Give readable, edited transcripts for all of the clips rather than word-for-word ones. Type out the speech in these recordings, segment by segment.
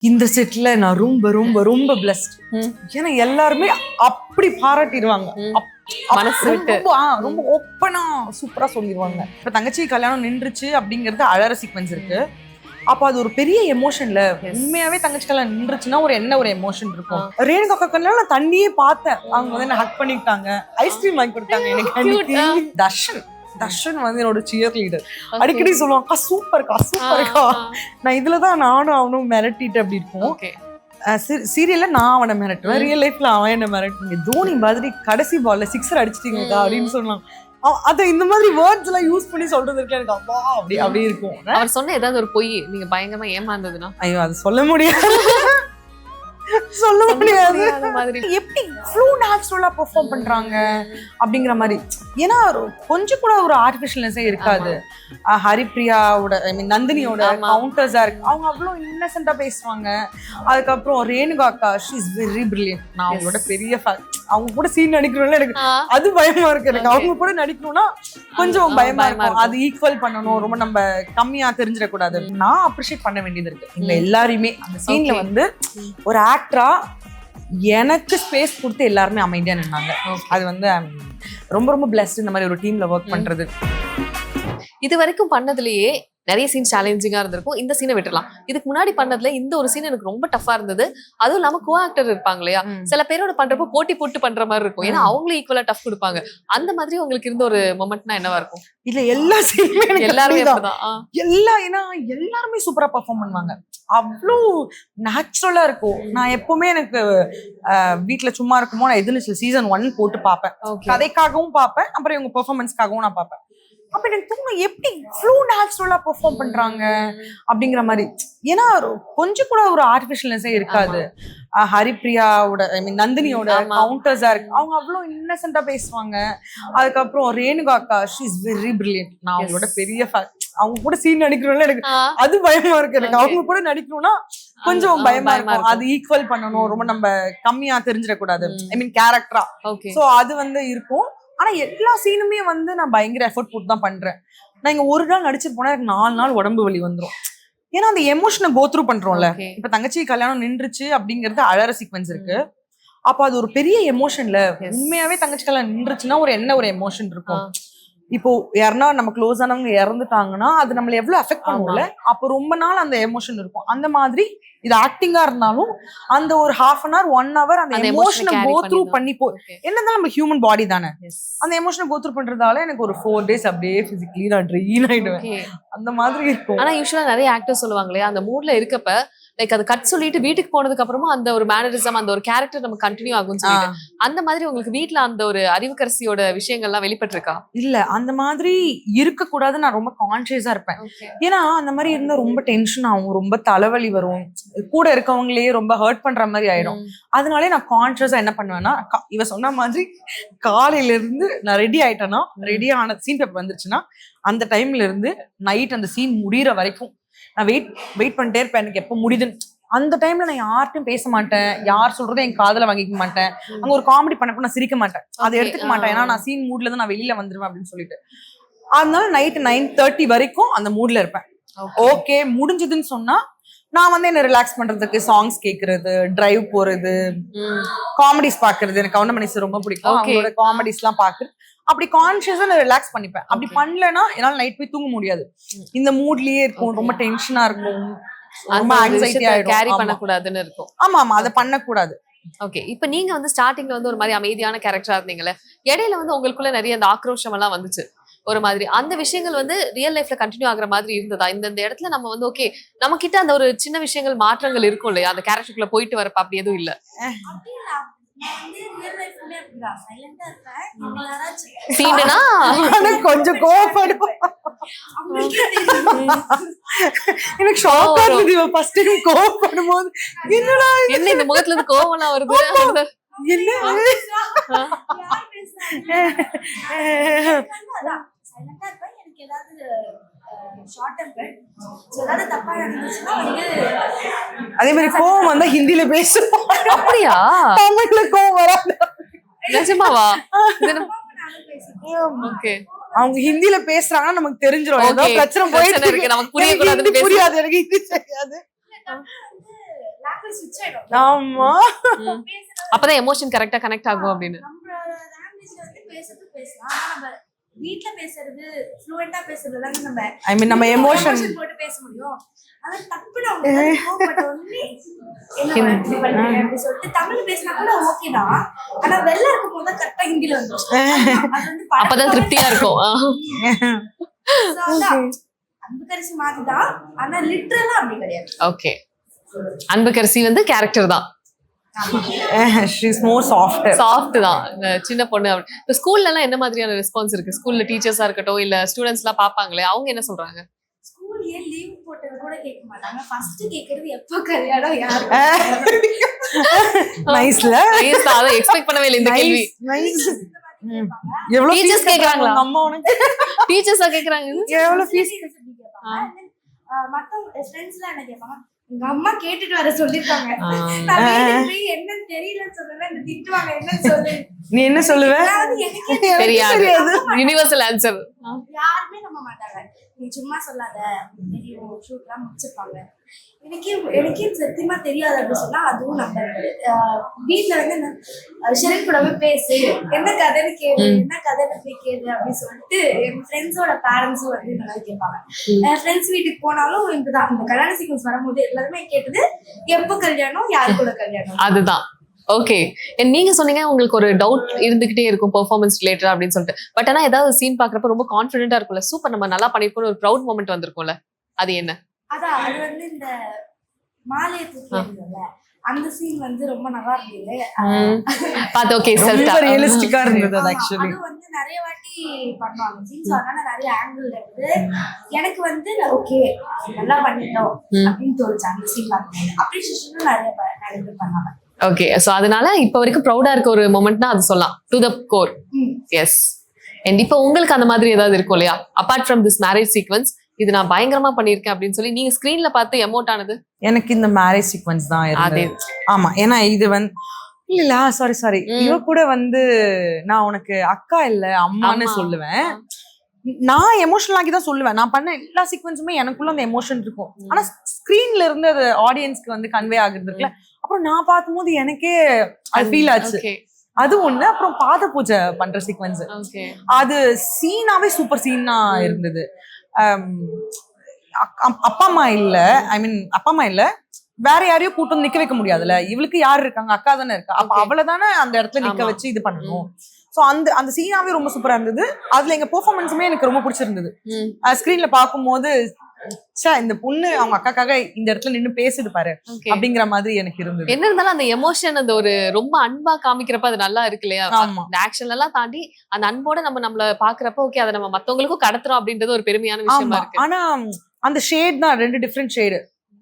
இந்த செட்ல நான் ரொம்ப ரொம்ப ரொம்ப பிளஸ்ட். ஏன்னா எல்லாருமே அப்படி பாராட்டிடுவாங்க. மனசு விட்டு ரொம்ப ஓப்பனா சூப்பரா சொல்லிடுவாங்க. இப்ப தங்கச்சி கல்யாணம் நின்றுச்சு அப்படிங்கறது அழற சீக்வன்ஸ் இருக்கு. அப்ப அது ஒரு பெரிய எமோஷன்ல. உண்மையாவே தங்கச்சி கல்யாணம் நின்றுச்சுன்னா ஒரு எமோஷன் இருக்கும். ரேணுகா கல்யாணம் நான் தண்ணியே பார்த்தேன். அவங்க வந்து என்ன ஹக் பண்ணிக்கிட்டாங்க, ஐஸ்கிரீம் வாங்கி கொடுத்தாங்க எனக்கு. தர்ஷன் வந்து என்னோட சியர் லீடர். அடிக்கடி சொல்லுவாங்க, அக்கா சூப்பர்க்கா சூப்பர்க்கா. நான் இதுலதான் நானும் அவனும் மிரட்டிட்டு அப்படி இருக்கும். சீரியல்ல நான் அவனை மிரட்டுவேன், ரியல் லைஃப்ல அவன் என்ன மிரட்டுங்க. தோனி மாதிரி கடைசி பால்ல 6 அடிச்சிட்டீங்கக்கா அப்படின்னு சொன்னான். அத இந்த மாதிரி வேர்ட்ஸ் எல்லாம் யூஸ் பண்ணி சொல்றது இருக்கு எனக்கு அப்பா அப்படி இருக்கும். அவர் சொன்ன ஏதாவது ஒரு பொய் நீங்க பயங்கரமா ஏமாந்ததுன்னா? ஐயோ அது சொல்ல முடியாது. எப்படி ஃப்ளூ நேச்சுரலா பெர்ஃபார்ம் பண்றாங்க அப்படிங்கிற மாதிரி. ஏன்னா கொஞ்சம் கூட ஒரு ஆர்டிஃபிஷியல்னஸே இருக்காது. ஹரிப்ரியாவோட நந்தினியோட கவுண்டர்ஸா இருக்கு. அவங்க அவ்வளவு இன்னசென்ட்டா பேசுவாங்க. அதுக்கப்புறம் ரேணுகா அக்கா ஷீ இஸ் வெரி பிரில்லியன்ட். நான் அவங்களோட பெரிய ஃபேன். அவங்க கூட சீன் நடிக்கணும்ல எனக்கு அது பயமா இருக்கு. எனக்கு அவங்க கூட நடிக்கணும்னா கொஞ்சம் பயமா இருக்கும். அது ஈக்குவல் பண்ணணும், ரொம்ப நம்ம கம்மியா தெரிஞ்சிடக்கூடாது. நான் அப்ரிஷியேட் பண்ண வேண்டியது இருக்கு இவங்க எல்லாருமே. அந்த சீன்ல வந்து ஒரு ஆக்டரா எனக்கு ஸ்பேஸ் கொடுத்து எல்லாருமே அமைதியா நின்னாங்க. அது வந்து ரொம்ப ரொம்ப பிளஸ்ட் இந்த மாதிரி ஒரு டீம்ல ஒர்க் பண்றது. இது வரைக்கும் பண்ணதுலயே நிறைய சீன் சேலஞ்சிங்கா இருந்திருக்கும். இந்த சீனை விட்டுலாம். இதுக்கு முன்னாடி பண்ணதுல இந்த ஒரு சீன் எனக்கு ரொம்ப டஃபா இருந்தது. அதுவும் இல்லாம கோ ஆக்டர் இருப்பாங்க இல்லையா, சில பேரோட பண்றப்போ போட்டி போட்டு பண்ற மாதிரி இருக்கும். ஏன்னா அவங்களும் ஈக்குவலா டஃப் கொடுப்பாங்க. அந்த மாதிரி உங்களுக்கு இருந்த ஒரு மொமெண்ட்னா என்னவா இருக்கும்? இல்ல எல்லா சீனுமே எல்லாருமே எல்லாருமே சூப்பரா பெர்ஃபார்ம் பண்ணுவாங்க. அவ்வளோ நேச்சுரலா இருக்கும். நான் எப்பவுமே எனக்கு வீட்டுல சும்மா இருக்குமோ நான் எதிர்நீச்சல் சீசன் 1 போட்டு பார்ப்பேன். கதைக்காகவும் பார்ப்பேன், அப்புறம் இவங்க பெர்ஃபார்மன்ஸ்க்காகவும் நான் பார்ப்பேன். அப்ப எனக்கு தோணும் எப்படி ஃப்ளூ நேச்சுரலா பெர்ஃபார்ம் பண்றாங்க அப்படிங்கிற மாதிரி. ஏன்னா கொஞ்சம் கூட ஒரு ஆர்டிஃபிஷியல்னஸே இருக்காது. ஹரிப்ரியாவோட நந்தினியோட கவுண்டர்ஸா இருக்கு. அவங்க அவ்வளவு இன்னசென்ட்டா பேசுவாங்க. அதுக்கப்புறம் ரேணுகா அக்கா ஷீ இஸ் வெரி பிரில்லியன்ட். நான் அவங்களோட பெரிய ஃபேன். அவங்க கூட சீன் நடிக்கணும்ல எனக்கு அது பயமா இருக்கு. எனக்கு அவங்க கூட நடிக்கணும்னா கொஞ்சம் பயமா இருக்கும். அது ஈக்குவல் பண்ணணும், ரொம்ப நம்ம கம்மியா தெரிஞ்சிடக்கூடாது. ஐ மீன் கேரக்டரா. சோ அது வந்து இருக்கும். ஆனா எல்லா சீனுமே வந்து நான் பயங்கர எஃபர்ட் போட்டு தான் பண்றேன். நான் இங்க ஒரு நாள் நடிச்சிட்டு போனா எனக்கு 4 நாள் உடம்பு வலி வந்துடும். ஏன்னா அந்த எமோஷனை கோத்ரூ பண்றோம்ல. இப்ப தங்கச்சி கல்யாணம் நின்றுச்சு அப்படிங்கறது அழற சீக்வன்ஸ் இருக்கு. அப்ப அது ஒரு பெரிய எமோஷன்ல. உண்மையாவே தங்கச்சி கல்யாணம் நின்றுச்சுன்னா ஒரு எமோஷன் இருக்கும். இப்போ யாருன்னா நம்ம க்ளோஸ் ஆனவங்க இறந்துட்டாங்கன்னா அது நம்மள எவ்வளவு அஃபெக்ட் பண்ணும்ல. அப்போ ரொம்ப நாள் அந்த எமோஷன் இருக்கும். அந்த மாதிரி இது ஆக்டிங்கா இருந்தாலும் அந்த ஒரு 1/2 an hour 1 hour அந்த எமோஷனை கோ த்ரூ பண்ணி என்னதான் நம்ம ஹியூமன் பாடி தானே, அந்த எமோஷனை கோ த்ரூ பண்றதால எனக்கு ஒரு 4 days அப்படியே பிசிக்கலி நான் ட்ரெயின் ஆயிடுவேன். அந்த மாதிரி இருக்கும். ஆனா யூசுவலா நிறைய ஆக்டர்ஸ் சொல்லுவாங்களே அந்த மூட்ல இருக்கப்ப லைக் அது கட் சொல்லிட்டு வீட்டுக்கு போனதுக்கு அப்புறமா அந்த ஒரு மேனரிசம் அந்த ஒரு கேரக்டர் நம்ம கண்டினியூ ஆகும்னு சொல்லிட்டு அந்த மாதிரி உங்களுக்கு வீட்டுல அந்த ஒரு அறிவுக்கரசியோட விஷயங்கள்லாம் வெளிப்பட்டிருக்கா? இல்ல அந்த மாதிரி இருக்க கூடாது. நான் ரொம்ப கான்சியஸா இருப்பேன். ஏன்னா அந்த மாதிரி இருந்தா ரொம்ப டென்ஷன் ஆகும், ரொம்ப தலைவலி வரும், கூட இருக்கவங்களே ரொம்ப ஹர்ட் பண்ற மாதிரி ஆயிடும். அதனாலே நான் கான்சியஸா என்ன பண்ணுவேன்னா, இவ சொன்ன மாதிரி காலையில இருந்து நான் ரெடி ஆயிட்டேன்னா, ரெடி ஆன சீன் பேப்பர் வந்துருச்சுன்னா அந்த டைம்ல இருந்து நைட் அந்த சீன் முடிகிற வரைக்கும் நான் வெயிட் பண்ணிட்டே இருப்பேன். எனக்கு எப்போ முடியுதுன்னு. அந்த டைம்ல நான் யார்ட்டும் பேச மாட்டேன், யார் சொல்றதும் என் காதுல வாங்கிக்க மாட்டேன். அங்க ஒரு காமெடி பண்ணப்போ நான் சிரிக்க மாட்டேன், அதை எடுத்துக்க மாட்டேன். ஏன்னா நான் சீன் மூட்ல இருந்து நான் வெளியில வந்துருவேன் அப்படின்னு சொல்லிட்டு. அதனால நைட் 9:30 வரைக்கும் அந்த மூட்ல இருப்பேன். ஓகே முடிஞ்சதுன்னு சொன்னா நான் வந்து என்ன ரிலாக்ஸ் பண்றதுக்கு சாங்ஸ் கேட்கறது, டிரைவ் போறது, காமெடிஸ் பாக்குறது. எனக்கு கவுண்டமணி சார் ரொம்ப பிடிக்கும். அவங்களோட காமெடிஸ் எல்லாம் பாக்குறது. அப்படி கான்சியஸா நான் ரிலாக்ஸ் பண்ணிப்பேன். அப்படி பண்ணலன்னா என்னால நைட் போய் தூங்க முடியாது. இந்த மூட்லயே இருக்கும், ரொம்ப டென்ஷனா இருக்கும், ரொம்ப ஆங்ஸைட்டி ஆயிடும். கேரி பண்ணக்கூடாதுன்னு இருக்கும். ஆமா அதை பண்ணக்கூடாது. ஓகே, இப்ப நீங்க வந்து ஸ்டார்டிங்ல வந்து ஒரு மாதிரி அமைதியான கேரக்டரா இருந்தீங்கல்ல, இடையில வந்து உங்களுக்குள்ள நிறைய அந்த ஆக்ரோஷம் எல்லாம் வந்துச்சு ஒரு மாதிரி. அந்த விஷயங்கள் வந்து ரியல் லைஃப்ல கண்டினியூ ஆகுற மாதிரி இருந்ததா? இந்த இடத்துல நம்ம வந்து ஓகே நம்ம கிட்ட அந்த ஒரு சின்ன விஷயங்கள் மாற்றங்கள் இருக்கும் இல்லையா, அந்த கேரக்டருக்குள்ள போயிட்டு வரப்ப அப்படி எதுவும் இல்ல? கொஞ்சம் கோவப்படுவோம். எனக்கு ஷாக்கா இருந்தது ஃபர்ஸ்ட் டைம் கோவப்படும் போது. என்னடா என்ன இந்த முகத்துல இருந்து கோவம்லாம் வருது? என்ன அதே மாதிரி கோவம் வந்தா ஹிந்தில பேசுவோம். அப்படியா? தமிழ்ல கோவம் வராது. நிஜமாவா? ஓகே, அவங்க ஹிந்தில பேசுறாங்கன்னா நமக்கு தெரிஞ்சிரும் ஏதோ பிரச்சனை போயிட்டு இருக்கு, நமக்கு புரியாது. எனக்கு ஹிந்தி தெரியாது. அப்படியே ஸ்விட்ச் ஆயிடும். ஆமா அப்பதான் எமோஷன் கரெக்டா கனெக்ட் ஆகும் அப்படின்னு. நம்ம லாங்குவேஜ்ல வந்து பேசலாம், ஆனா நம்ம வீட்ல பேசுறது ஃப்ளூயண்டா பேசுறது தானே நம்ம ஐ மீன் நம்ம எமோஷன் போட்டு பேச முடியும். ஆனா தப்புன்னு அவங்க கோவப்பட்ட உடனே என்ன இப்படி பண்றீங்க அப்படி சொல்லிட்டு தமிழ் பேசினா கூட ஓகே தான், ஆனா வெளில இருக்கும் போது கரெக்டா ஹிந்தில வந்துடும். அது வந்து அப்பதான் திருப்தியா இருக்கும். அன்புக்கரசி மாதிரி தான், ஆனா லிட்டரலா அப்படி கிடையாது. ஓகே, அன்புக்கரசி வந்து கேரக்டர் தான், she is more softer. Soft தான் இந்த சின்ன பொண்ணு. இப்போ ஸ்கூல்ல எல்லாம் என்ன மாதிரியான ரெஸ்பான்ஸ் இருக்கு? ஸ்கூல்ல டீச்சர்ஸா இருக்கட்டும் இல்ல ஸ்டூடெண்ட்ஸ் எல்லாம் பாப்பாங்களே, அவங்க என்ன சொல்றாங்க? ஸ்கூல்ல லீவ் போட்டது கூட கேட்க மாட்டாங்க. ஃபர்ஸ்ட் கேக்குறது எப்ப கல்யாணம் யாரு. நைஸ்ல அத எக்ஸ்பெக்ட் பண்ணவே இல்லை இந்த கேள்வி. நைஸ். எவ்வளவு டீச்சர்ஸ் கேக்குறாங்களா? அம்மா உனக்கு டீச்சர்ஸா கேக்குறாங்க எவ்வளவு ஃபீஸ் மத்த ஃப்ரெண்ட்ஸ்ல என்ன கேட்பாங்க, உங்க அம்மா கேட்டுட்டு வர சொல்லிருக்காங்க, நான் வீட்டுக்கு போய் என்னன்னு தெரியலன்னு சொன்னா என்ன திட்டுவாங்க, என்னன்னு சொல்லு. நீ என்ன சொல்லுவ? தெரியாது, யுனிவர்சல் ஆன்சர். யாருமே நம்ப மாட்டாங்க. நீ சும்மா சொல்லாத, தெரியும் ஷூட்லாம் முடிச்சிருப்பாங்க. எனக்கே சத்தியமா தெரியாது அப்படின்னு சொன்னா அதுவும் நம்ம வீட்டுல வந்து ஷெரின் கூடவே பேசு, என்ன கதைன்னு கேளு, என்ன கதைன்னு போய் கேளு அப்படின்னு சொல்லிட்டு என் ஃப்ரெண்ட்ஸோட பேரண்ட்ஸும் வந்து இந்த மாதிரி கேட்பாங்க. என் ஃப்ரெண்ட்ஸ் வீட்டுக்கு போனாலும் இதுதான், இந்த கல்யாண சீக்வன்ஸ் வரும்போது எல்லாருமே கேட்டது எப்ப கல்யாணம், யாரு கூட கல்யாணம். அதுதான். ஓகே, நீங்க சொன்னீங்க உங்களுக்கு ஒரு டவுட் இருந்துகிட்டே இருக்கும் பெர்ஃபார்மன்ஸ் ரிலேட்டட் அப்படின்னு சொல்லிட்டு. பட் ஆனா ஏதாவது சீன் பாக்குறப்ப ரொம்ப கான்ஃபிடென்ட்டா இருக்கும்ல, சூப்பர் நம்ம நல்லா பண்ணிருக்கோம்னு ஒரு ப்ரௌட் மொமெண்ட் வந்திருக்கும்ல, அது என்ன? அதான் அது வந்து இந்த மாலையை தூக்கி அந்த சீன் வந்து ரொம்ப நல்லா இருந்தது. பாத்து ஓகே, ரொம்ப ரியலிஸ்டிக்கா இருந்தது. அது ஆக்சுவலி அது வந்து நிறைய வாட்டி பண்ணுவாங்க சீன்ஸ், அதனால நிறைய ஆங்கிள் இருந்து எனக்கு வந்து ஓகே நல்லா பண்ணிட்டோம் அப்படின்னு தோணுச்சு. அந்த சீன் பார்க்கும்போது அப்ரிசியேஷனும் நிறைய பேர் பண்ணாங்க. ஓகே, சோ அதனால இப்ப வரைக்கும் ப்ரௌடா இருக்க ஒரு மொமெண்ட்னா அது சொல்லலாம், to the core. Yes. And இப்போ உங்களுக்கு அந்த மாதிரி ஏதாவது இருக்கும் இல்லையா, apart from this marriage sequence, இது நான் பயங்கரமா பண்ணிருக்கேன் அப்படின்னு சொல்லி நீங்க ஸ்கிரீன்ல பார்த்து எமோட் ஆனது? எனக்கு இந்த மேரேஜ் சீக்வன்ஸ் தான் இருந்தது. ஆமா, ஏன்னா இது வந்து இல்ல சாரி இவ கூட வந்து நான் உனக்கு அக்கா இல்ல அம்மான்னு சொல்லுவேன். நான் எமோஷனல் ஆகி தான் சொல்லுவேன். நான் பண்ண எல்லா சீக்வன்ஸுமே எனக்குள்ள அந்த எமோஷன் இருக்கும். ஆனா ஸ்கிரீன்ல இருந்து அது ஆடியன்ஸ்க்கு வந்து கன்வே ஆகுறது இருக்குல்ல, அப்புறம் நான் பார்க்கும்போது எனக்கே அது ஃபீல் ஆச்சு. அது ஒண்ணு. அப்புறம் பாத பூஜை பண்ற சீக்வன்ஸ், அது சீனாவே சூப்பர் சீனா இருந்தது. அப்பா அம்மா இல்ல, வேற யாரையும் கூட்டம் நிக்க வைக்க முடியாதுல்ல. இவளுக்கு யாரு இருக்காங்க, அக்கா தானே இருக்கா, அப்ப அவளை தானே அந்த இடத்துல நிக்க வச்சு இது பண்ணணும். சோ அந்த சீனாவே ரொம்ப சூப்பரா இருந்தது. அதுல எங்க பெர்ஃபார்மன்ஸுமே எனக்கு ரொம்ப பிடிச்சிருந்தது. ஸ்கிரீன்ல பாக்கும்போது இந்த பொண்ணு அவங்க அக்காக்காக இந்த இடத்துல நின்னு பேசுது பாரு அப்படிங்கிற மாதிரி எனக்கு இருந்தது. என்ன இருந்தாலும் அந்த எமோஷன், அந்த ஒரு ரொம்ப அன்பா காமிக்கிறப்ப அது நல்லா இருக்கு இல்லையா. அந்த ஆக்ஷன் எல்லாம் தாண்டி அந்த அன்போட நம்மள பாக்குறப்ப ஓகே, அதை நம்ம மத்தவங்களுக்கும் கடத்துறோம் அப்படின்றது ஒரு பெருமையான விஷயமா இருக்கு. ஆனா அந்த ஷேட் தான் 2 டிஃபரெண்ட் ஷேடு.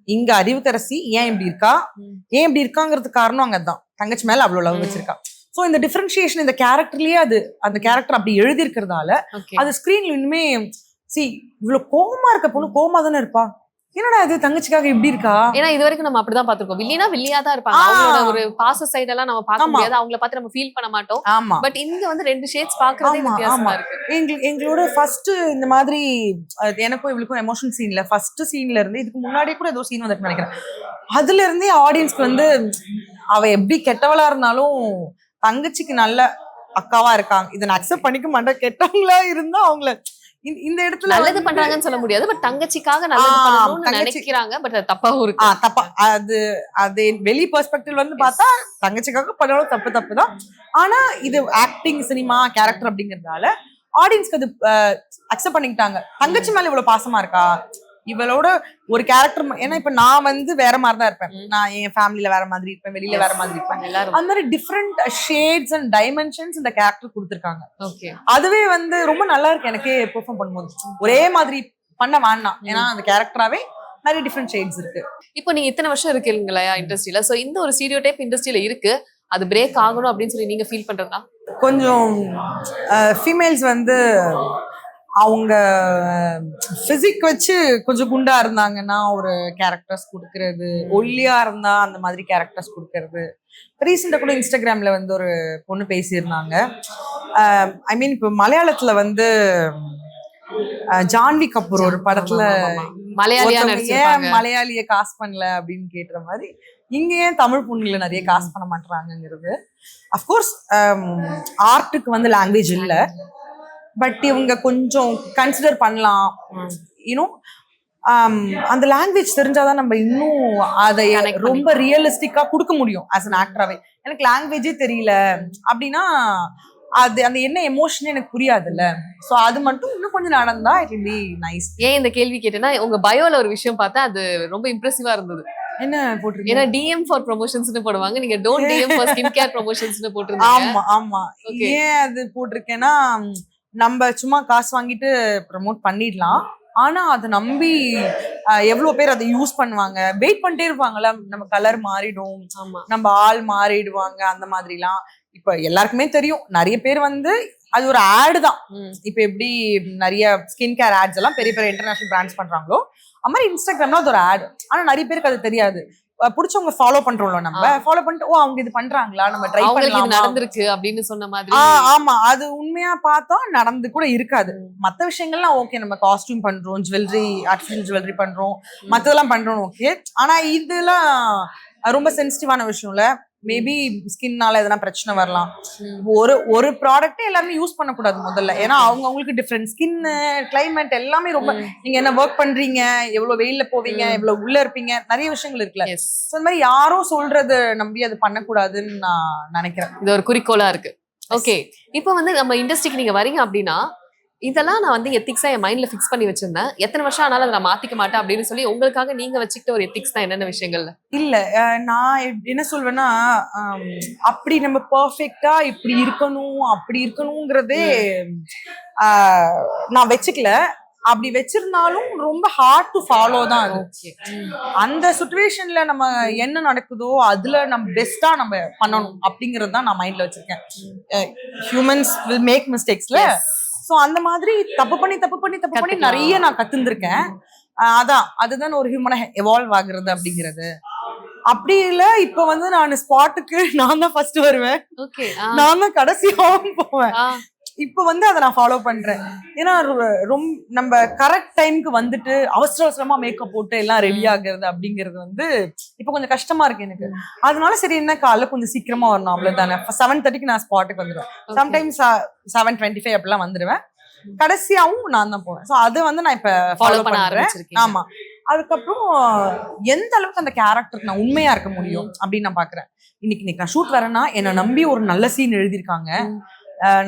இங்க அறிவுக்கரசி ஏன் இப்படி இருக்காங்கிறதுக்கு காரணம் அங்கதான் தங்கச்சி மேல அவ்வளவு லவ் வச்சிருக்கா. சோ இந்த டிஃபரன்ஷியேஷன் இந்த கேரக்டர்லயே அந்த கேரக்டர் அப்படி எழுதி இருக்கிறதால அது ஸ்கிரீன்ல இன்னுமே இவ்வளவு கோவமா இருக்க பொண்ணு கோவமா தானே இருப்பா, என்னடா இது தங்கச்சிக்காக இப்படி இருக்கா. ஏன்னா இது வரைக்கும் நம்ம அப்படிதான் பாத்துருக்கோம், வில்லினா வில்லியா தான் இருப்பாங்க. அவங்களோட ஒரு பாச சைடு எல்லாம் நம்ம பார்க்க முடியாது, அவங்கள பார்த்து நம்ம ஃபீல் பண்ண மாட்டோம். பட் இங்க வந்து 2 ஷேட்ஸ் பாக்குறதே வித்தியாசமா இருக்கு. எங்களோட ஃபர்ஸ்ட் இந்த மாதிரி எனக்கும் இவளுக்கும் எமோஷன் சீன்ல ஃபர்ஸ்ட் சீன்ல இருந்து இதுக்கு முன்னாடி கூட ஏதோ சீன் வந்து நினைக்கிறேன், அதுல இருந்தே ஆடியன்ஸ்க்கு வந்து அவ எப்படி கெட்டவளா இருந்தாலும் தங்கச்சிக்கு நல்ல அக்காவா இருக்காங்க, இதை நான் அக்செப்ட் பண்ணிக்க மாட்டேன். கெட்டவங்களா இருந்தா அவங்கள இந்த இடத்துல நல்லது பண்றாங்கன்னு சொல்ல முடியாது, பட் தங்கச்சிக்காக நல்லது பண்ணணும்னு நினைக்கிறாங்க. பட் அது தப்பாவும் இருக்கு. தப்பா அது வெளி பெர்ஸ்பெக்டிவ்ல வந்து பார்த்தா தங்கச்சிக்காக பண்ணாலும் தப்பு தான். ஆனா இது ஆக்டிங், சினிமா, கேரக்டர் அப்படிங்கறதால ஆடியன்ஸ்க்கு அது அக்செப்ட் பண்ணிக்கிட்டாங்க. தங்கச்சி மேல இவ்வளவு பாசமா இருக்கா, இவளோட ஒரு கேரக்டர். ஏன்னா இப்ப நான் வந்து வேற மாதிரிதான் இருப்பேன், நான் என் ஃபேமிலியில வேற மாதிரி இருப்பேன், வெளியில வேற மாதிரி இருப்பேன். அந்த மாதிரி டிஃப்ரெண்ட் ஷேட்ஸ் அண்ட் டைமென்ஷன்ஸ் இந்த கேரக்டர் கொடுத்திருக்காங்க. அதுவே வந்து ரொம்ப நல்லா இருக்கு எனக்கே பெர்ஃபார்ம் பண்ணும்போது. ஒரே மாதிரி பண்ண வேண்டாம், ஏன்னா அந்த கேரக்டராவே நிறைய டிஃப்ரெண்ட் ஷேட்ஸ் இருக்கு. இப்போ நீங்க இத்தனை வருஷம் இருக்கீங்களா இண்டஸ்ட்ரியில, சோ இந்த ஒரு ஸ்டீரியோ டைப் இண்டஸ்ட்ரியில இருக்கு, அது பிரேக் ஆகணும் அப்படின்னு சொல்லி நீங்க ஃபீல் பண்றதா? கொஞ்சம் ஃபீமேல்ஸ் வந்து அவங்க பிசிக் வச்சு கொஞ்சம் குண்டா இருந்தாங்கன்னா ஒரு கேரக்டர்ஸ் கொடுக்கறது, ஒல்லியா இருந்தா அந்த மாதிரி கேரக்டர்ஸ் கொடுக்கறது. ரீசெண்டா கூட இன்ஸ்டாகிராம்ல வந்து ஒரு பொண்ணு பேசியிருந்தாங்க. ஐ மீன் இப்போ மலையாளத்துல வந்து ஜான்வி கபூர் ஒரு படத்துல மலையாளிய காஸ்ட் பண்ணல அப்படின்னு கேட்டுற மாதிரி இங்க ஏன் தமிழ் பொண்ணுல நிறைய காசு பண்ண மாட்டாங்கிறது. அஃப்கோர்ஸ் ஆர்ட்டுக்கு வந்து லாங்குவேஜ் இல்ல, பட் இவங்க கொஞ்சம் கன்சிடர் பண்ணலாம். யூனோ அந்த லாங்குவேஜ் தெரிஞ்சாதான் நம்ம இன்னும் அதை ரொம்ப ரியலிஸ்டிக்கா கொடுக்க முடியும் ஆஸ் அன் ஆக்டராவே. எனக்கு லாங்குவேஜே தெரியல அப்படின்னா அது அந்த என்ன எமோஷனே எனக்கு புரியாதுல்ல. சோ அது மட்டும் இன்னும் கொஞ்சம் நடந்தா இட் வில் பி நைஸ். ஏன் இந்த கேள்வி கேட்டேன்னா, உங்க பயோல ஒரு விஷயம் பார்த்தா அது ரொம்ப இம்ப்ரெசிவா இருந்தது. என்ன போட்டிருக்கீங்க? ஏன்னா DM ஃபார் ப்ரொமோஷன்ஸ்னு போடுவாங்க, நீங்க don't DM for skin care ப்ரொமோஷன்ஸ்னு போட்டிருந்தீங்க. ஆமா ஆமா. ஏன் அது போட்டிருக்கேன்னா, நம்ம சும்மா காசு வாங்கிட்டு ப்ரமோட் பண்ணிடலாம், ஆனா அதை நம்பி எவ்வளவு பேர் அதை யூஸ் பண்ணுவாங்க, வெயிட் பண்ணிட்டே இருப்பாங்கல்ல. நம்ம கலர் மாறிடும், நம்ம ஆள் மாறிடுவாங்க, அந்த மாதிரிலாம். இப்ப எல்லாருக்குமே தெரியும், நிறைய பேர் வந்து அது ஒரு ஆடு தான். இப்ப எப்படி நிறைய ஸ்கின் கேர் ஆட்ஸ் எல்லாம் பெரிய பெரிய இன்டர்நேஷனல் பிராண்ட்ஸ் பண்றாங்களோ, அது மாதிரி இன்ஸ்டாகிராம்ல அது ஒரு ஆடு. ஆனா நிறைய பேருக்கு அது தெரியாது. புடிச்சவங்க ஃபாலோ பண்றோம்ல, நம்ம ஃபாலோ பண்ணிட்டு ஓ அவங்க இது பண்றாங்களா, நம்ம ட்ரை பண்ணலாம், நடந்திருக்கு அப்படின்னு சொன்ன மாதிரி. ஆமா, அது உண்மையா பார்த்தா நடந்து கூட இருக்காது. மத்த விஷயங்கள்லாம் ஓகே, நம்ம காஸ்டியூம் பண்றோம், ஜுவல்லரி, ஆர்டிஃபிஷியல் ஜுவல்லரி பண்றோம், மத்ததெல்லாம் பண்றோம் ஓகே. ஆனா இதெல்லாம் ரொம்ப சென்சிட்டிவான விஷயம்ல. மேபி ஸ்கின்னால எதனா பிரச்சனை வரலாம். ஒரு ப்ராடக்ட் எல்லாருமே யூஸ் பண்ணக்கூடாது முதல்ல. ஏன்னா அவங்களுக்கு டிஃப்ரெண்ட் ஸ்கின், கிளைமேட் எல்லாமே ரொம்ப, நீங்க என்ன ஒர்க் பண்றீங்க, எவ்வளவு வெயில்ல போவீங்க, எவ்வளவு உள்ள இருப்பீங்க, நிறைய விஷயங்கள் இருக்குல்ல. அந்த மாதிரி யாரோ சொல்றது நம்பி அது பண்ணக்கூடாதுன்னு நான் நினைக்கிறேன். இது ஒரு குறிக்கோளா இருக்கு. ஓகே, இப்போ வந்து நம்ம இண்டஸ்ட்ரிக்கு நீங்க வரீங்க அப்படின்னா, இதெல்லாம் நான் வந்து எத்திக்ஸா என் மைண்ட்ல ஃபிக்ஸ் பண்ணி வச்சிருந்தேன், எத்தனை வருஷம் ஆனாலும் அதை நான் மாத்திக்க மாட்டேன் அப்படின்னு சொல்லி உங்களுக்காக நீங்க வச்சுக்கிட்ட ஒரு எத்திக்ஸ் தான் என்னென்ன விஷயங்கள்ல? இல்ல, நான் என்ன சொல்வேன்னா, அப்படி நம்ம பெர்ஃபெக்ட்டா இப்படி இருக்கணும் அப்படி இருக்கணுங்கிறதே நான் வச்சுக்கல. அப்படி வச்சிருந்தாலும் ரொம்ப ஹார்ட் டு ஃபாலோ தான் அது. அந்த சிச்சுவேஷன்ல நம்ம என்ன நடக்குதோ அதுல நம்ம பெஸ்டா நம்ம பண்ணணும் அப்படிங்கறது தான் நான் மைண்ட்ல வச்சிருக்கேன். ஹியூமன்ஸ் வில் மேக் மிஸ்டேக்ஸ்ல. சோ அந்த மாதிரி தப்பு பண்ணி நிறைய நான் கத்துந்திருக்கேன். அதுதான் ஒரு ஹியூமனை எவால்வ் ஆகுறது அப்படிங்கிறது. அப்படி இல்ல, இப்ப வந்து நான் ஸ்பாட்டுக்கு நான் தான் ஃபர்ஸ்ட் வருவேன், நான் தான் கடைசியாவும் போவேன். இப்ப வந்து அதை நான் ஃபாலோ பண்றேன். ஏன்னா ரொம்ப நம்ம கரெக்ட் டைமுக்கு வந்துட்டு அவசர அவசரமா மேக்கப் போட்டு எல்லாம் ரெடி ஆகுறது அப்படிங்கிறது வந்து இப்ப கொஞ்சம் கஷ்டமா இருக்கு எனக்கு. அதனால சரி, என்ன காலைல கொஞ்சம் சீக்கிரமா வரணும், அவ்வளவுதானே. 7:30க்கு நான் ஸ்பாட்டுக்கு வந்துடுவேன். சம்டைம்ஸ் 7:25 அப்படிலாம் வந்துடுவேன். கடைசியாவும் நான் தான் போவேன். சோ அது வந்து நான் இப்ப ஃபாலோ பண்றேன். ஆமா, அதுக்கப்புறம் எந்த அளவுக்கு அந்த கேரக்டருக்கு நான் உண்மையா இருக்க முடியும் அப்படின்னு நான் பாக்குறேன். இன்னைக்கு நான் ஷூட் வரேன்னா என்னை நம்பி ஒரு நல்ல சீன் எழுதியிருக்காங்க,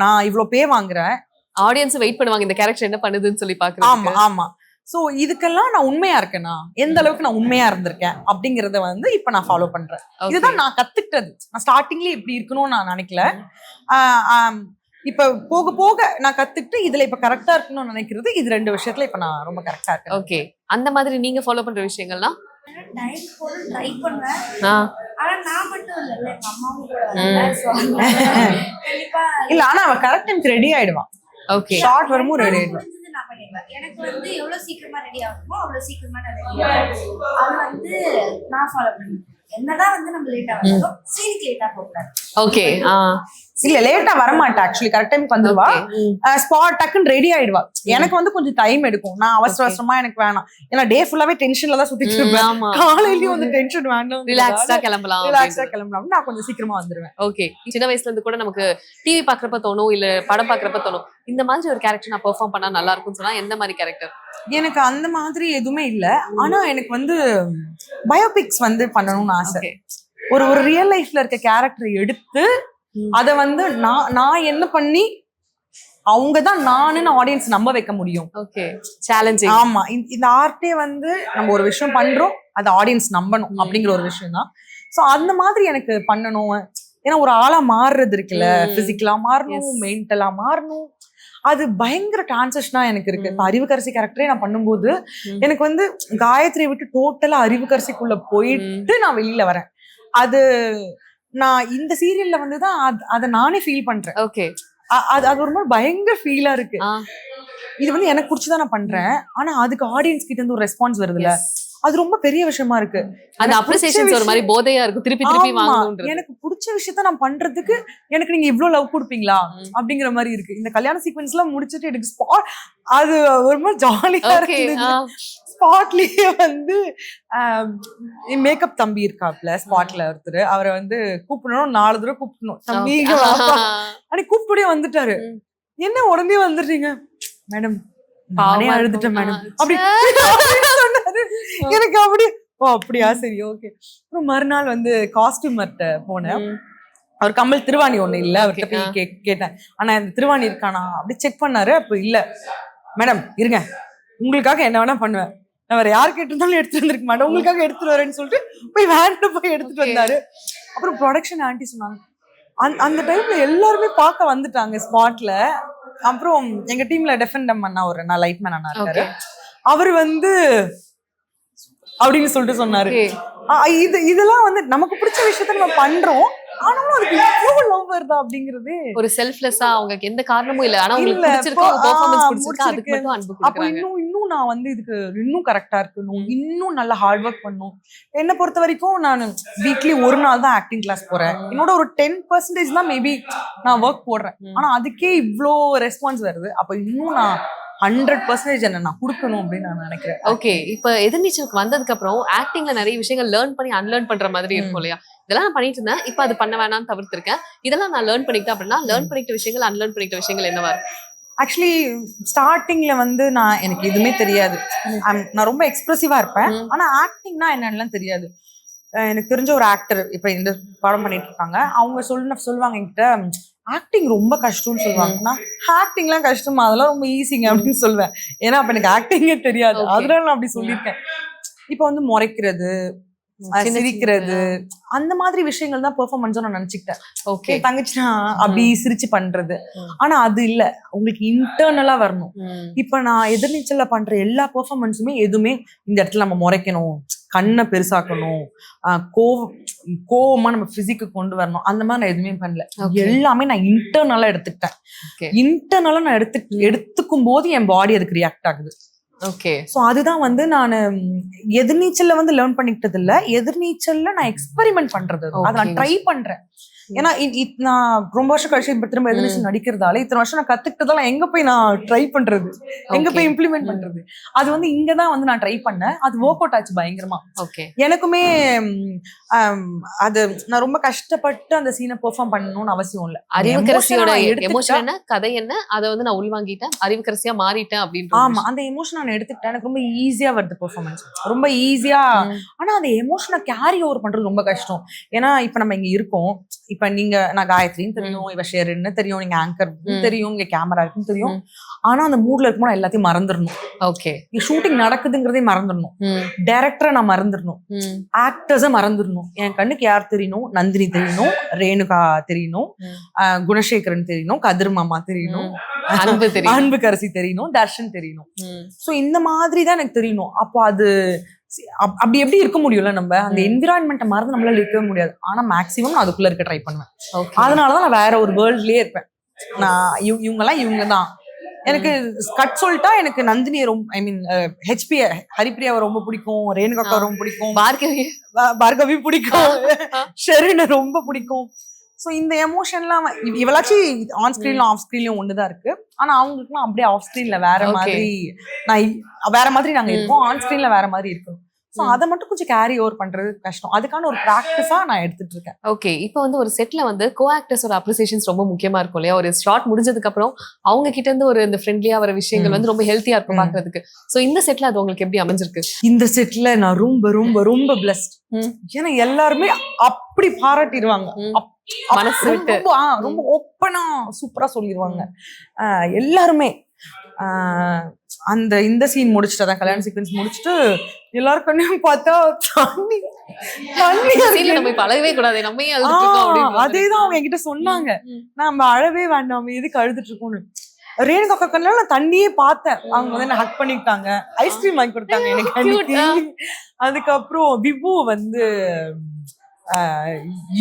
நான் இவ்வளவு பே வாங்குறேன், ஆடியன்ஸ் வெயிட் பண்ணுவாங்க இந்த கேரக்டர் என்ன பண்ணுதுன்னு சொல்லி பாக்குறேன். ஆமா ஆமா. சோ இதுக்கெல்லாம் நான் உண்மையா இருக்கேனா, எந்த அளவுக்கு நான் உண்மையா இருந்திருக்கேன் அப்படிங்கறத வந்து இப்ப நான் ஃபாலோ பண்றேன். இதுதான் நான் கத்துக்கிட்டது. நான் ஸ்டார்டிங்ல இப்படி இருக்கணும்னு நான் நினைக்கல. இப்ப போக போக நான் கத்துக்கிட்டு இதுல இப்ப கரெக்டா இருக்கணும்னு நினைக்கிறது, இது 2 விஷயத்துல இப்ப நான் ரொம்ப கரெக்டா இருக்கேன். ஓகே, அந்த மாதிரி நீங்க ஃபாலோ பண்ற விஷயங்கள்லாம்? டைம் போட ட்ரை பண்ணுவேன். ஆனா நான் மட்டும் இல்ல, எங்க அம்மாவும் கூட கண்டிப்பா இல்ல. ஆனா அவ கரெக்ட் டைம்க்கு ரெடி ஆயிடுவான். ஓகே, ஷார்ட் வரும்போது ரெடி ஆயிடுவான். நான் பண்ணிடுவேன். எனக்கு வந்து எவ்வளவு சீக்கிரமா ரெடி ஆகுமோ அவ்வளவு சீக்கிரமா நான் ரெடி ஆகுவேன். அது வந்து நான் ஃபாலோ பண்ணுவேன். என்னதான் வந்து நம்ம லேட் ஆகும், சீனுக்கு லேட்டா போகக்கூடாது. ஓகே, இல்ல லேட்டா வர மாட்டா, ஆக்சுவலி கரெக்ட் டைம்க்கு வந்துருவா. ஸ்பாட் டக்குன்னு ரெடி ஆயிடுவா. எனக்கு வந்து கொஞ்சம் டைம் எடுக்கும். நான் அவசர அவசரமா எனக்கு வேணாம், ஏன்னா டே ஃபுல்லாவே டென்ஷன்ல தான் சுத்திட்டு இருப்பேன். காலையிலயும் வந்து டென்ஷன் வேண்டாம், ரிலாக்ஸா கிளம்பலாம் நான் கொஞ்சம் சீக்கிரமா வந்துருவேன். ஓகே, சின்ன வயசுல இருந்து கூட நமக்கு டிவி பாக்குறப்ப தோணும், இல்ல படம் பாக்குறப்ப தோணும், இந்த மாதிரி ஒரு கேரக்டர் நான் பெர்ஃபார்ம் பண்ணா நல்லா இருக்கும்னு சொன்னா எந்த மாதிரி கேரக்டர்? எனக்கு அந்த மாதிரி எதுவுமே இல்ல. ஆனா எனக்கு வந்து பயோபிக்ஸ் வந்து பண்ணணும்னு ஆசை. ஒரு ரியல் லைஃப்ல இருக்க கேரக்டர் எடுத்து அத வந்து நான் என்ன பண்ணி அவங்கதான் நானுன்னு ஆடியன்ஸ் நம்ப வைக்க முடியும். Okay, challenging. ஆமா, இந்த ஆர்ட்டே வந்து நம்ம ஒரு விஷயம் பண்றோம், அது ஆடியன்ஸ் நம்பணும் அப்படிங்கிற ஒரு விஷயம் தான். சோ அந்த மாதிரி எனக்கு பண்ணணும். ஏன்னா ஒரு ஆளா மாறுறது இருக்குல்ல, பிசிக்கலா மாறணும், மென்டலா மாறணும், அது பயங்கர டிரான்சிஷனா எனக்கு இருக்கு. இப்ப அறிவுக்கரசி கேரக்டரே நான் பண்ணும்போது எனக்கு வந்து காயத்ரியை விட்டு டோட்டலா அறிவுக்கரசிக்குள்ள போயிட்டு நான் வெளியில வரேன். அது நான் இந்த சீரியல்ல வந்துதான் அதை நானே ஃபீல் பண்றேன். ஓகே, அது ஒரு மாதிரி பயங்கர ஃபீலா இருக்கு. இது வந்து எனக்கு பிடிச்சதான் நான் பண்றேன், ஆனா அதுக்கு ஆடியன்ஸ் கிட்ட இருந்து ஒரு ரெஸ்பான்ஸ் வருதுல்ல, அது ரொம்ப பெரிய விஷயமா இருக்கு. அந்த எனக்கு அப்ரிசியேஷன்ஸ் பிடிச்ச ஒரு மாதிரி போதையா இருக்கும், திருப்பி திருப்பி ஆமா, வாங்கணும்ன்றது. எனக்கு பிடிச்ச விஷயத்த நான் பண்றதுக்கு எனக்கு நீங்க இவ்ளோ லவ் கொடுப்பீங்களா ம். அப்படிங்கிற மாதிரி இருக்கு. இந்த கல்யாண சீக்வன்ஸ் எல்லாம் முடிச்சிட்டு எனக்கு அது ஒரு மாதிரி ஜாலியா ஓகே. இருந்தது. ஸ்பாட்லயே வந்து மேக்கப் தம்பி இருக்காப்ல ஸ்பாட்ல ஒருத்தர், அவரை வந்து கூப்பிடணும், 4 தடவை கூப்பிடணும், தம்பி இங்க வாப்பா. அன்னைக்கு கூப்பிட்டே வந்துட்டாரு. ம். என்ன உடனே வந்துடுறீங்க மேடம், நானே பாவமா அழுதுட்டேன் இருக்கும். மேடம் அப்படி அப்படின்னு சொன்னாரு. எனக்கு அப்படி ஓ அப்படியா சரி ஓகே. அப்புறம் மறுநாள் வந்து காஸ்டியூமர்ட்ட போனேன். அவர் கமல் திருவாணி ஒண்ணு இல்ல, அவர்கிட்ட போய் கேட்டேன், ஆனா இந்த திருவாணி இருக்கானா அப்படி செக் பண்ணாரு. அப்ப இல்ல. மேடம் இருங்க, உங்களுக்காக என்ன வேணா பண்ணுவேன், நான் வேற யார் கேட்டிருந்தாலும் எடுத்துட்டு வந்திருக்க மாட்டேன், உங்களுக்காக எடுத்துட்டு வரேன்னு சொல்லிட்டு போய் வேன்ல போய் எடுத்துட்டு வந்தாரு. அப்புறம் ப்ரொடக்ஷன் ஆண்டி சொன்னாங்க, அந்த டைம்ல எல்லாருமே பார்க்க வந்துட்டாங்க ஸ்பாட்ல. அப்புறம் எங்க டீம்ல டெஃபெண்டம் அண்ணா ஒரு நான் லைட்மேன் அண்ணா இருக்காரு, அவரு வந்து அப்படின்னு சொல்லிட்டு சொன்னாரு. இதெல்லாம் வந்து நமக்கு பிடிச்ச விஷயத்த நம்ம பண்றோம், ஆனாலும் அதுக்கு எவ்வளவு லவ் வருதா அப்படிங்கிறது ஒரு செல்ஃப்லெஸ்ஸா அவங்களுக்கு எந்த காரணமும் இல்ல, ஆனா உங்களுக்கு பிடிச்சிருக்கு, உங்க பெர்ஃபார்மன்ஸ் பிடிச்சிருக்கு, அதுக்கு மட்டும் அன்பு அப்ப கொடுக்குறாங்க. இன்னும் நான் வந்து இதுக்கு இன்னும் கரெக்டா இருக்கணும், இன்னும் நல்ல ஹார்ட் ஒர்க் பண்ணணும். என்ன பொறுத்த வரைக்கும் நான் வீக்லி ஒரு நாள் தான் ஆக்டிங் கிளாஸ் போறேன். என்னோட ஒரு 10% தான் மேபி நான் ஒர்க் போடுறேன், ஆனா அதுக்கே இவ்ளோ ரெஸ்பான்ஸ் வருது. அப்ப இன்னும் நான் 100% என்ன நான் கொடுக்கணும் அப்படின்னு நான் நினைக்கிறேன். ஓகே, இப்ப எதிர்நீச்சலுக்கு வந்ததுக்கு அப்புறம் ஆக்டிங்ல நிறைய விஷயங்கள் லேர்ன் பண்ணி அன்லேர்ன் பண்ற மாதிரி இருக்கும் இல்லையா? இதெல்லாம் நான் பண்ணிட்டு இருந்தேன், இப்ப அது பண்ண வேணாம்னு தவிர்த்திருக்கேன், இதெல்லாம் நான் லேர்ன் பண்ணிக்கிட்டேன் அப்படின்னா லேர்ன் பண்ணிக்கிட்ட விஷயங்கள் அன்லேர்ன் பண்ணிக்கிட்ட விஷயங்கள் என்னவா இருக்கும்? ஆக்சுவலி ஸ்டார்டிங்ல வந்து எனக்கு எதுவுமே தெரியாது. நான் ரொம்ப எக்ஸ்பிரசிவா இருப்பேன், ஆனா ஆக்டிங்னா என்னன்னு தெரியாது. எனக்கு தெரிஞ்ச ஒரு ஆக்டர் இப்ப இந்த படம் பண்ணிட்டு இருக்காங்க, அவங்க சொல்லுவாங்க என்கிட்ட, ஆக்டிங் ரொம்ப கஷ்டம்னு சொல்லுவாங்க. நான் ஆக்டிங்லாம் கஷ்டமா, அதெல்லாம் ரொம்ப ஈஸிங்க அப்படின்னு சொல்லுவேன். ஏன்னா அப்ப எனக்கு ஆக்டிங்கே தெரியாது, அதனால நான் அப்படி சொல்லியிருக்கேன். இப்ப வந்து முறைக்கிறது, சிரிக்கிறது, அந்த மாதிரி விஷயங்கள் தான் பெர்ஃபார்மன்ஸ் நான் நினைச்சுக்கிட்டேன். ஓகே, தங்கச்சினா அப்படி சிரிச்சு பண்றது, ஆனா அது இல்ல, உங்களுக்கு இன்டர்னலா வரணும். இப்ப நான் எதிர்நீச்சல்ல பண்ற எல்லா பெர்ஃபார்மன்ஸுமே எதுவுமே இந்த இடத்துல நம்ம முறைக்கணும், கண்ணை பெருசாக்கணும், கோவமா நம்ம பிசிக்கு கொண்டு வரணும், அந்த மாதிரி நான் எதுவுமே பண்ணல. எல்லாமே நான் இன்டர்னலா எடுத்துக்கிட்டேன். இன்டர்னலா நான் எடுத்துக்கும் போது என் பாடி அதுக்கு ரியாக்ட் ஆகுது. ஓகே, சோ அதுதான் வந்து நான் எதிர்நீச்சல்ல வந்து லேர்ன் பண்ணிக்கிட்டது இல்ல, எதிர்நீச்சல்ல நான் எக்ஸ்பெரிமெண்ட் பண்றது, அதை நான் ட்ரை பண்றேன். ஏன்னா நான் ரொம்ப வருஷம் கழிச்சு இப்ப திரும்ப எதிர்நீச்சல் நடிக்கிறதால இத்தனை வருஷம் நான் கத்துக்கிட்டதால எங்க போய் நான் ட்ரை பண்றது, எங்க போய் இம்ப்ளிமெண்ட் பண்றது, அது வந்து இங்கதான் வந்து நான் ட்ரை பண்ணேன். அது ஒர்க் அவுட் ஆச்சு பயங்கரமா. எனக்குமே அது நான் ரொம்ப கஷ்டப்பட்டு அந்த சீனை பெர்ஃபார்ம் பண்ணணும்னு அவசியம் இல்ல. அறிவுக்கரசியோட எமோஷன் என்ன, கதை என்ன, அதை வந்து நான் உள்வாங்கிட்டேன், அறிவுக்கரசியா மாறிட்டேன் அப்படின்னு. ஆமா, அந்த எமோஷன் நான் எடுத்துக்கிட்டேன். எனக்கு ரொம்ப ஈஸியா வருது பெர்ஃபார்மன்ஸ், ரொம்ப ஈஸியா. ஆனா அந்த எமோஷனை கேரி ஓவர் பண்றது ரொம்ப கஷ்டம். ஏன்னா இப்ப நம்ம இங்க இருக்கோம், இப்ப நீங்க நான் காயத்ரின்னு தெரியும், இவ ஷெரின்னு தெரியும், நீங்க ஆங்கர் தெரியும், இங்க கேமரா இருக்குன்னு தெரியும், ஆனா அந்த மூட்ல இருக்கும்போது எல்லாத்தையும் மறந்துடணும். ஓகே, ஷூட்டிங் நடக்குதுங்கிறதே மறந்துடணும், டைரக்டரை நான் மறந்துடணும், ஆக்டர்ஸை மறந்துடணும். என் கண்ணுக்கு யார் தெரியணும், நந்தினி தெரியணும், ரேணுகா தெரியணும், குணசேகரன் தெரியணும், கதிர் மாமா தெரியணும், அன்புக்கரசி தெரியணும், தர்ஷன் தெரியணும். சோ இந்த மாதிரி தான் எனக்கு தெரியணும். அப்போ அது அப்படி எப்படி இருக்க முடியும்ல, நம்ம அந்த என்விரான்மெண்ட்டை மறந்து நம்மளால இருக்கவே முடியாது. ஆனா மேக்சிமம் நான் அதுக்குள்ள இருக்க ட்ரை பண்ணுவேன். அதனாலதான் நான் வேற ஒரு வேர்ல்ட்லயே இருப்பேன். நான் இவங்க தான் எனக்கு கட் சொல்லிட்டா, எனக்கு நந்தினியை ரொம்ப, ஐ மீன் ஹெச்பி ஹரிப்பிரியாவை ரொம்ப பிடிக்கும், ரேணுகாக்கா ரொம்ப பிடிக்கும், பார்கவி பிடிக்கும், ஷெரினை ரொம்ப பிடிக்கும். சோ இந்த எமோஷன்லாம் இவளாச்சும் ஆன் ஸ்கிரீன்ல ஆஃப் ஸ்கிரீன்லயும் ஒண்ணுதான் இருக்கு, ஆனா அவங்களுக்குலாம் அப்படியே ஆஃப் ஸ்கிரீன்ல வேற மாதிரி, வேற மாதிரி நாங்க இருக்கோம், ஆன் ஸ்கிரீன்ல வேற மாதிரி இருக்கும். சோ அதை மட்டும் கொஞ்சம் கேரி ஓவர் பண்றது கஷ்டம். அதுக்கான ஒரு பிராக்டிஸா நான் எடுத்துட்டு இருக்கேன். ஓகே, இப்போ வந்து ஒரு செட்ல வந்து கோ ஆக்டர்ஸோட அப்ரிசியேஷன்ஸ் ரொம்ப முக்கியமா இருக்கும் இல்லையா? ஒரு ஷார்ட் முடிஞ்சதுக்கு அப்புறம் அவங்க கிட்ட இருந்து ஒரு இந்த ஃப்ரெண்ட்லியா வர விஷயங்கள் வந்து ரொம்ப ஹெல்த்தியா இருக்கும் பாக்குறதுக்கு. சோ இந்த செட்ல அது உங்களுக்கு எப்படி அமைஞ்சிருக்கு? இந்த செட்ல நான் ரொம்ப ரொம்ப ரொம்ப பிளஸ்ட். ஏன்னா எல்லாருமே அப்படி பாராட்டிடுவாங்க, மனசு விட்டு ரொம்ப ஓப்பனா சூப்பரா சொல்லிடுவாங்க எல்லாருமே. இந்த சீன் முடிச்சுட்டு கல்யாண சீக்வன்ஸ் முடிச்சுட்டு எல்லாருக்கும் பார்த்தா நம்ம பழகவே கூடாது, நம்ம அதேதான் அவங்க என்கிட்ட சொன்னாங்க, நம்ம அழவே வேண்டாம், எதுக்கு அழுதுட்டு இருக்கோம்னு. ரேணுகா கண்ணால நான் தண்ணியே பார்த்தேன், அவங்க வந்து என்ன ஹக் பண்ணிட்டாங்க, ஐஸ்கிரீம் வாங்கி கொடுத்தாங்க எனக்கு. அதுக்கப்புறம் விபு வந்து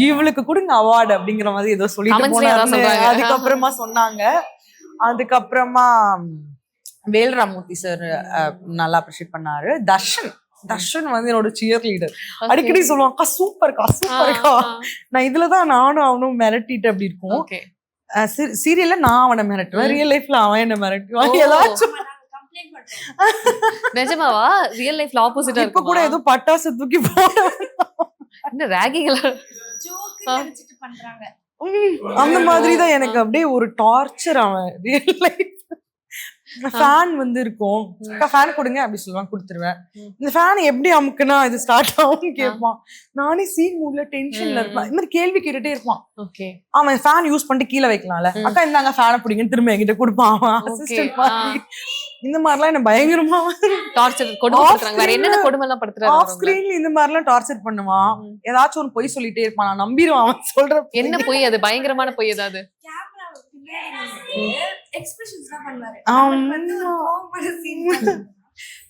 இவளுக்கு கொடுங்க அவார்டு அப்படிங்கிற மாதிரி ஏதோ சொல்லிட்டு போனாங்க. அதுக்கப்புறமா சொன்னாங்க. அதுக்கப்புறமா வேல்ராமூர்த்தி சார் நல்லா அப்ரிஷியேட் பண்ணாரு. தர்ஷன் தர்ஷன் வந்து என்னோட சியர் லீடர். அடிக்கடி சொல்லுவான் அக்கா சூப்பர்க்கா சூப்பர்க்கா. நான் இதுலதான் நானும் அவனும் மிரட்டிட்டு அப்படி இருக்கும். ஓகே. சீரியல்ல நான் அவனை மிரட்டுவேன், ரியல் லைஃப்ல அவன் என்ன மிரட்டுவான். ஏதாச்சும் கம்ப்ளைண்ட் பண்றோம். நிஜமாவா? ரியல் லைஃப்ல ஆப்போசிட்டா இப்ப கூட ஏதோ பட்டாசு தூக்கி போட என்ன ராகிங்களா? ஜோக்கு நினைச்சிட்டு பண்றாங்க. அந்த மாதிரிதான் எனக்கு அப்படியே ஒரு டார்ச்சர் அவன் ரியல் லைஃப். ஃபேன் வந்து இருக்கும், ஃபேன் கொடுங்க அப்படி சொல்லுவான், கொடுத்துருவேன். இந்த ஃபேன் எப்படி அமுக்குனா இது ஸ்டார்ட் ஆகும்னு கேட்பான். நானே சீன் மூட்ல டென்ஷன்ல இருப்பேன். இந்த மாதிரி கேள்வி கேட்டுட்டே இருப்பான். அவன் ஃபேன் யூஸ் பண்ணிட்டு கீழே வைக்கலாம்ல, அக்கா இந்தாங்க ஃபேனை பிடிங்கன்னு திரும்ப என்கிட்ட கொடுப்பான் அவன் அசிஸ்டன்ட் மாதிரி. இந்த மாதிரிலாம் என்ன பயங்கரமா டார்ச்சர் கொடுமைப்படுத்துறாங்க. வேற என்னென்ன கொடுமை எல்லாம் படுத்துறாங்க? ஆஃப் ஸ்கிரீன்ல இந்த மாதிரி எல்லாம் டார்ச்சர் பண்ணுவான். ஏதாச்சும் ஒரு பொய் சொல்லிட்டே இருப்பான், நான் நம்பிடுவான் அவன் சொல்ற. என்ன பொய்? அது பயங்கரமான பொய் ஏதாவது? கேமராவுக்கு பின்னாடி எக்ஸ்பிரஷன்ஸ்லாம் பண்ணுவாரு. அவர் வந்து ஒரு கோவமான சீன்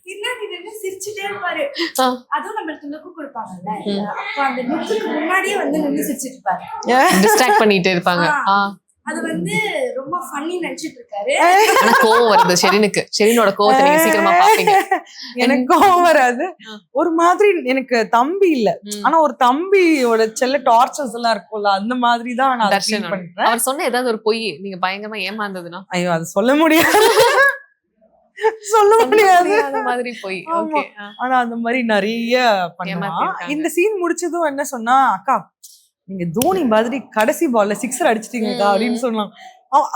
பின்னாடி நின்று சிரிச்சுட்டே இருப்பாரு. அதுவும் நம்மளுக்கு லுக்கு கொடுப்பாங்கல்ல, அப்போ அந்த லுக்குக்கு முன்னாடியே வந்து நின்று சிரிச்சிட்டு இருப்பாரு, டிஸ்ட்ராக்ட் பண்ணிட்டே இருப்பாங்க. அது வந்து ரொம்ப ஃபன்னி நினைச்சிட்டு இருக்காரு. ஆனா கோவம் வருது ஷெரினுக்கு. ஷெரினோட கோவத்தை நீங்க சீக்கிரமா பாப்பீங்க. எனக்கு கோவம் வராது. ஒரு மாதிரி எனக்கு தம்பி இல்ல, ஆனா ஒரு தம்பியோட செல்ல டார்ச்சர்ஸ் எல்லாம் இருக்கும்ல, அந்த மாதிரி தான் நான் ஃபீல் பண்றேன். அவர் சொன்ன ஏதாவது ஒரு பொய் நீங்க பயங்கரமா ஏமாந்ததுன்னா? ஐயோ அது சொல்ல முடியாது, சொல்ல முடியாது அந்த மாதிரி பொய். ஓகே. ஆனா அந்த மாதிரி நிறைய பண்ணுவான். இந்த சீன் முடிச்சதும் என்ன சொன்னா, அக்கா நீங்க தோனி மாதிரி கடைசி பால்ல 6 அடிச்சிட்டீங்கக்கா அப்படின்னு சொன்னான்.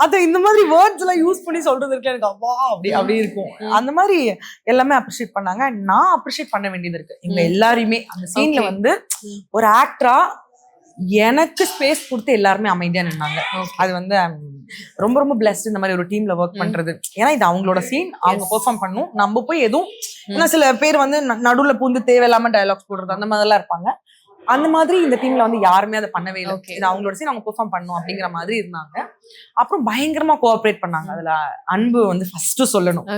அது இந்த மாதிரி வேர்ட்ஸ் எல்லாம் யூஸ் பண்ணி சொல்றது இருக்கு, எனக்கு அப்பா அப்படி இருக்கும். அந்த மாதிரி எல்லாமே அப்ரிஷியேட் பண்ணாங்க. நான் அப்ரிஷியேட் பண்ண வேண்டியது இருக்கு இவங்க எல்லாரையுமே. அந்த சீன்ல வந்து ஒரு ஆக்டரா எனக்கு ஸ்பேஸ் கொடுத்து எல்லாருமே அமைதியா நின்னாங்க. அது வந்து ரொம்ப ரொம்ப பிளஸ்ட் இந்த மாதிரி ஒரு டீம்ல ஒர்க் பண்றது. ஏன்னா இது அவங்களோட சீன், அவங்க பெர்ஃபார்ம் பண்ணும். நம்ம போய் எதுவும், ஏன்னா சில பேர் வந்து நடுவுல பூந்து தேவையில்லாம டயலாக்ஸ் போடுறது அந்த மாதிரிலாம் இருப்பாங்க. அந்த மாதிரி இந்த டீம்ல வந்து யாருமே அதை பண்ணவே இல்லை. இது அவங்களோட சீன், அவங்க பெர்ஃபார்ம் பண்ணும் அப்படிங்கிற மாதிரி இருந்தாங்க. அப்புறம் பயங்கரமா கோஆபரேட் பண்ணாங்க. அதுல அன்பு வந்து ஃபர்ஸ்ட் சொல்லணும்.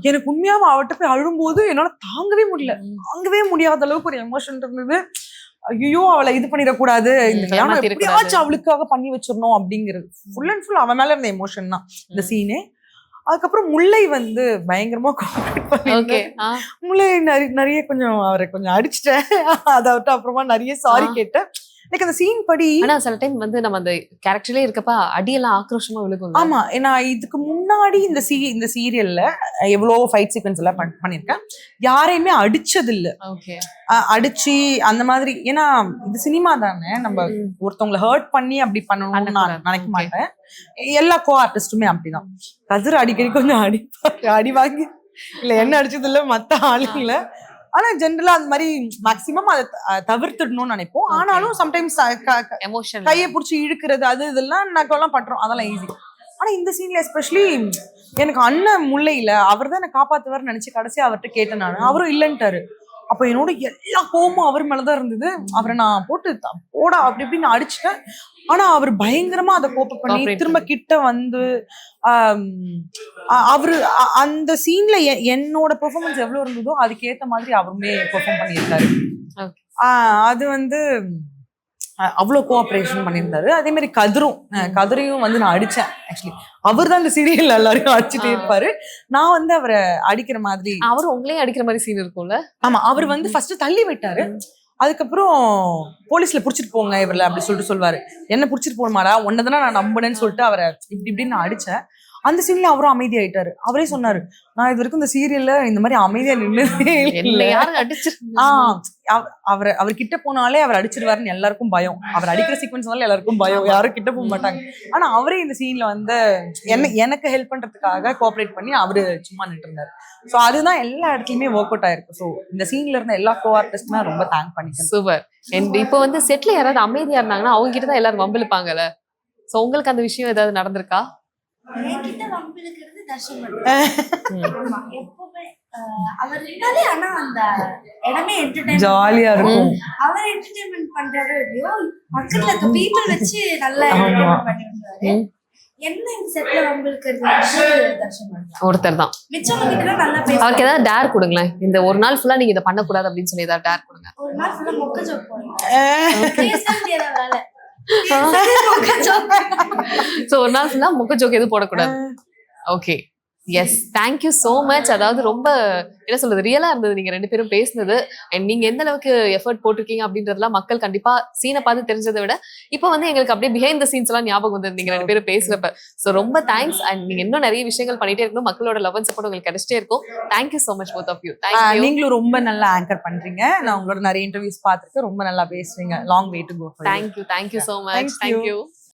எனக்கு உண்மையாவும் அவட்ட போய் அழும்போது என்னால தாங்கவே முடியாத அளவுக்கு ஒரு எமோஷன் இருந்தது. ஐயோ அவளை இது பண்ணிடக்கூடாது, இந்த கல்யாணம் எப்படியாச்சும் அவளுக்காக பண்ணி வச்சிடணும் அப்படிங்கிறது ஃபுல் அண்ட் ஃபுல் அவன் மேல இருந்த எமோஷன் தான் இந்த சீனே. அதுக்கப்புறம் முல்லை வந்து பயங்கரமா முல்லை நிறைய கொஞ்சம் அவரை கொஞ்சம் அடிச்சிட்டேன். அதை விட்டு அப்புறமா நிறைய சாரி கேட்டேன். எனக்கு அந்த சீன் படி சில டைம் வந்து நம்ம அந்த கேரக்டர்லயே இருக்கப்ப அடியெல்லாம் ஆக்ரோஷமா விழுகும். ஆமா, நான் இதுக்கு முன்னாடி இந்த சீரியல்ல எவ்வளவு ஃபைட் சீக்வன்ஸ் எல்லாம் பண்ணிருக்கேன். யாரையுமே அடிச்சது இல்ல, அடிச்சு அந்த மாதிரி. ஏன்னா இது சினிமா தானே, நம்ம ஒருத்தவங்களை ஹர்ட் பண்ணி அப்படி பண்ணணும்னு நான் நினைக்க மாட்டேன். எல்லா கோ ஆர்டிஸ்டுமே அப்படிதான். கதிர் அடிக்கடி கொஞ்சம் அடி வாங்கி இல்ல என்ன அடிச்சது இல்ல மத்த ஆளுங்கள. ஆனா ஜென்ரலா அந்த மாதிரி மேக்சிமம் அதை தவிர்த்துடணும்னு நினைப்போம். ஆனாலும் சம்டைம்ஸ் கையை பிடிச்சி இழுக்கிறது அது இதெல்லாம் நாக்கெல்லாம் பண்றோம், அதெல்லாம் ஈஸி. ஆனா இந்த சீன்ல எஸ்பெஷலி எனக்கு அண்ணன் முல்லையில அவர் தான் என்ன காப்பாத்துவார்னு நினைச்சு கடைசியா அவர்கிட்ட கேட்டேன் நான். அவரும் இல்லன்ட்டாரு. அப்ப என்னோட எல்லா கோவமும் அவர் மேலதான் இருந்தது. அவரை நான் போட்டு போடா அப்படி இப்படின்னு அடிச்சுட்டேன். ஆனா அவர் பயங்கரமா அதை கோப்ப பண்ணி திரும்ப கிட்ட வந்து அவரு அந்த சீன்ல என்னோட பெர்ஃபார்மன்ஸ் எவ்வளவு இருந்ததோ அதுக்கேத்த மாதிரி அவருமே பெர்ஃபார்ம் பண்ணியிருக்காரு. அது வந்து அவ்வளவு கோஆபரேஷன் பண்ணியிருந்தாரு. அதே மாதிரி கதிரையும் வந்து நான் அடிச்சேன். ஆக்சுவலி அவர் தான் இந்த சீரியல் எல்லாரையும் அடிச்சுட்டே இருப்பாரு. நான் வந்து அவரை அடிக்கிற மாதிரி, அவரு உங்களையும் அடிக்கிற மாதிரி சீன் இருக்கும்ல. ஆமா, அவர் வந்து ஃபர்ஸ்ட் தள்ளி விட்டாரு. அதுக்கப்புறம் போலீஸ்ல புடிச்சிட்டு போங்க இவர்ல அப்படி சொல்லிட்டு சொல்வாரு. என்ன புடிச்சிட்டு போகணுமாடா, ஒன்னதானே நான் நம்பினேன்னு சொல்லிட்டு அவரை இப்படின்னு நான் அடிச்சேன். அந்த சீன்ல அவரும் அமைதியாயிட்டாரு. அவரே சொன்னாரு, நான் இது வரைக்கும் இந்த சீரியல்ல இந்த மாதிரி அமைதியா நின்னதே இல்லை. அவர் கிட்ட போனாலே அவர் அடிச்சிருவாருன்னு எல்லாருக்கும் பயம். அவர் அடிக்கிற சீக்வன்ஸ்னால எல்லாருக்கும் பயம், யாரும் கிட்ட போக மாட்டாங்க. ஆனா அவரே இந்த சீன்ல வந்து எனக்கு ஹெல்ப் பண்றதுக்காக கோஆபரேட் பண்ணி அவரு சும்மா நின்று இருந்தாரு. சோ அதுதான் எல்லா இடத்துலயுமே ஒர்க் அவுட் ஆயிருக்கு. சோ இந்த சீன்ல இருந்த எல்லா கோ ஆர்டிஸ்ட்மே ரொம்ப தேங்க் பண்ணிக்கிறேன். சூப்பர். இப்போ வந்து செட்ல யாராவது அமைதியா இருந்தாங்கன்னா அவங்க கிட்ட தான் எல்லாரும் வம்பிழுப்பாங்கல்ல. சோ உங்களுக்கு அந்த விஷயம் ஏதாவது நடந்திருக்கா? என்கிட்ட வம்பிழுக்கிறது தர்ஷன் மட்டும். எப்பவுமே அவர் இருந்தாலே ஆனா அந்த இடமே என்டர்டைன்மென்ட் ஜாலியா இருக்கும். அவர் என்டர்டைன்மென்ட் பண்றாரோ இல்லையோ பக்கத்துல இருக்க பீப்பிள் வச்சு நல்லா என்டர்டைன்மென்ட் பண்ணிடுறாரு. என்ன இந்த செட்ல வம்பிழுக்கிறது தர்ஷன் மட்டும் ஒருத்தர் தான். மிச்சவங்க கிட்ட நல்லா பேசுவாங்க. அவருக்கு ஏதாவது டேர் கொடுங்களேன், இந்த ஒரு நாள் ஃபுல்லா நீங்க இதை பண்ணக்கூடாது அப்படின்னு சொல்லி ஏதாவது டேர் கொடுங்க. ஒரு நாள் ஃபுல்லா மொக்க ஜோக் போடுங்க. ஒரு நாள் ஃபுல்லா மொக்க ஜோக் எதுவும் போடக்கூடாது. Okay, yes, thank you so much. அதாவது ரொம்ப என்ன சொல்றது, ரியலா இருந்தது நீங்க 2 பேரும் பேசுனது. அண்ட் நீங்க எந்த அளவுக்கு எஃபர்ட் போட்டிருக்கீங்க அப்படின்றதுலாம் மக்கள் கண்டிப்பா சீனை பார்த்து தெரிஞ்சதை விட இப்போ வந்து எங்களுக்கு அப்படியே பிஹைண்ட் த சீன்ஸ் எல்லாம் ஞாபகம் வந்தது நீங்க 2 பேரும் பேசுறப்ப. ஸோ ரொம்ப தேங்க்ஸ். அண்ட் நீங்க இன்னும் நிறைய விஷயங்கள் பண்ணிட்டே இருக்கணும், மக்களோட லவ் அண்ட் சப்போர்ட் உங்களுக்கு கிடைச்சிட்டே இருக்கும். Thank you so much both of you. Thank you. நீங்களும் ரொம்ப நல்லா ஆங்கர் பண்றீங்க. நான் உங்களோட நிறைய இன்டர்வியூஸ் பார்த்துருக்கேன். ரொம்ப நல்லா பேசுறீங்க. Long way to go. Thank you so much. Thank you. Thank you.